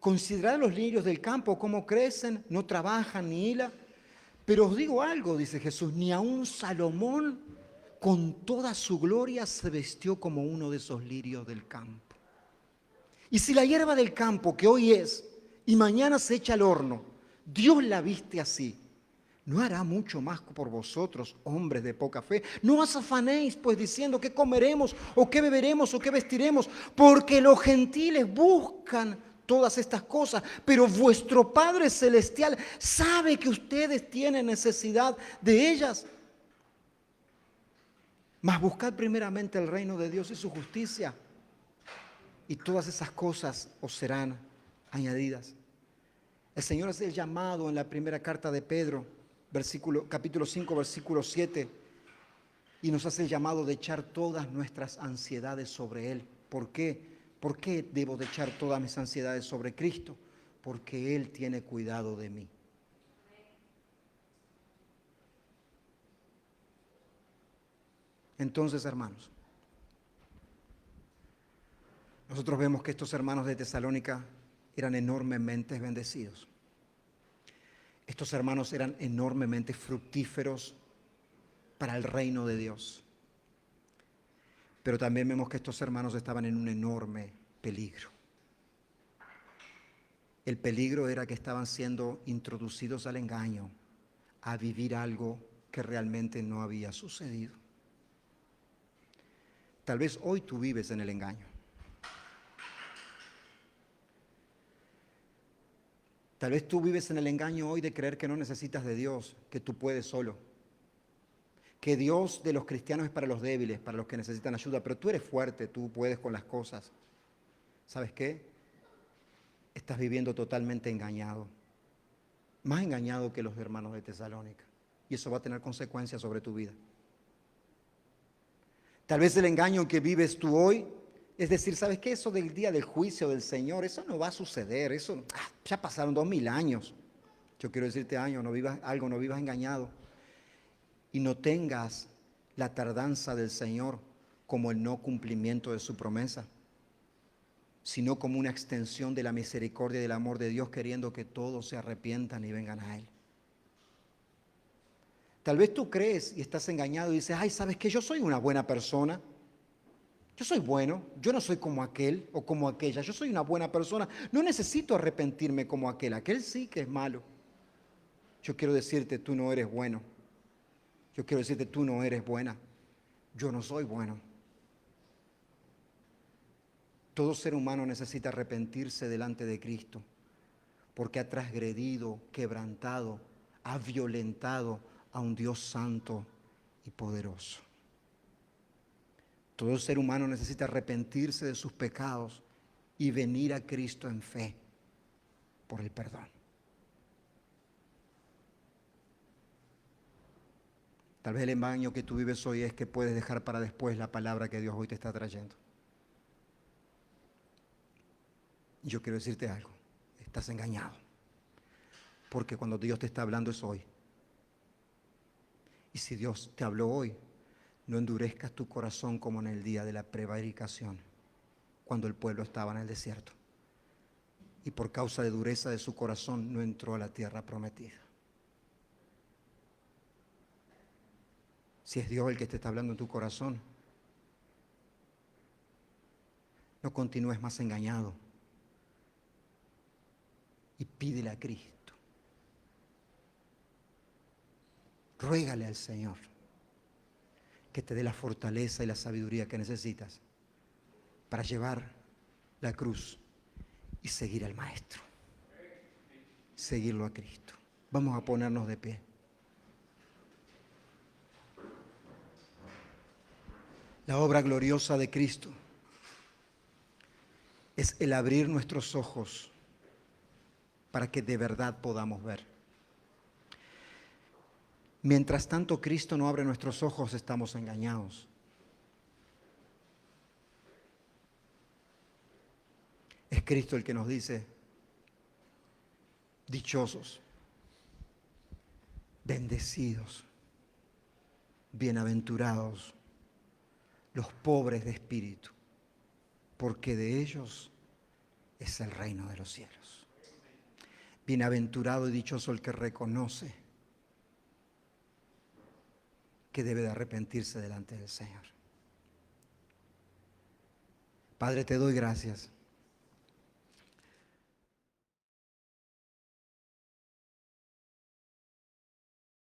Considerad los lirios del campo, cómo crecen, no trabajan ni hilan. Pero os digo algo, dice Jesús, ni aun Salomón con toda su gloria se vistió como uno de esos lirios del campo. Y si la hierba del campo, que hoy es y mañana se echa al horno, Dios la viste así, ¿no hará mucho más por vosotros, hombres de poca fe? No os afanéis, pues, diciendo qué comeremos, o qué beberemos, o qué vestiremos, porque los gentiles buscan todas estas cosas, pero vuestro Padre Celestial sabe que ustedes tienen necesidad de ellas. Mas buscad primeramente el reino de Dios y su justicia, y todas esas cosas os serán añadidas. El Señor hace el llamado en la primera carta de Pedro, capítulo 5, versículo 7, y nos hace el llamado de echar todas nuestras ansiedades sobre Él. ¿Por qué? ¿Por qué debo de echar todas mis ansiedades sobre Cristo? Porque Él tiene cuidado de mí. Entonces, hermanos, nosotros vemos que estos hermanos de Tesalónica eran enormemente bendecidos. Estos hermanos eran enormemente fructíferos para el reino de Dios. Pero también vemos que estos hermanos estaban en un enorme peligro. El peligro era que estaban siendo introducidos al engaño, a vivir algo que realmente no había sucedido. Tal vez hoy tú vives en el engaño. Tal vez tú vives en el engaño hoy de creer que no necesitas de Dios, que tú puedes solo. Que Dios de los cristianos es para los débiles, para los que necesitan ayuda, pero tú eres fuerte, tú puedes con las cosas. ¿Sabes qué? Estás viviendo totalmente engañado. Más engañado que los hermanos de Tesalónica. Y eso va a tener consecuencias sobre tu vida. Tal vez el engaño que vives tú hoy es decir, ¿sabes qué? Eso del día del juicio del Señor, eso no va a suceder, eso ya pasaron 2000 años. Yo quiero decirte no vivas engañado y no tengas la tardanza del Señor como el no cumplimiento de su promesa, sino como una extensión de la misericordia y del amor de Dios, queriendo que todos se arrepientan y vengan a Él. Tal vez tú crees y estás engañado y dices, ¿sabes qué? Yo soy una buena persona. Yo soy bueno, yo no soy como aquel o como aquella, yo soy una buena persona, no necesito arrepentirme como aquel sí que es malo. Yo quiero decirte, tú no eres bueno. Yo quiero decirte, tú no eres buena. Yo no soy bueno. Todo ser humano necesita arrepentirse delante de Cristo, porque ha transgredido, quebrantado, ha violentado a un Dios santo y poderoso. Todo ser humano necesita arrepentirse de sus pecados y venir a Cristo en fe por el perdón. Tal vez el engaño que tú vives hoy es que puedes dejar para después la palabra que Dios hoy te está trayendo. Y yo quiero decirte algo, estás engañado, porque cuando Dios te está hablando es hoy. Y si Dios te habló hoy, no endurezcas tu corazón como en el día de la prevaricación, cuando el pueblo estaba en el desierto. Y por causa de dureza de su corazón no entró a la tierra prometida. Si es Dios el que te está hablando en tu corazón, no continúes más engañado. Y pídele a Cristo. Ruégale al Señor que te dé la fortaleza y la sabiduría que necesitas para llevar la cruz y seguir al Maestro, seguirlo a Cristo. Vamos a ponernos de pie. La obra gloriosa de Cristo es el abrir nuestros ojos para que de verdad podamos ver. Mientras tanto Cristo no abre nuestros ojos, estamos engañados. Es Cristo el que nos dice, dichosos, bendecidos, bienaventurados, los pobres de espíritu, porque de ellos es el reino de los cielos. Bienaventurado y dichoso el que reconoce que debe de arrepentirse delante del Señor. Padre, te doy gracias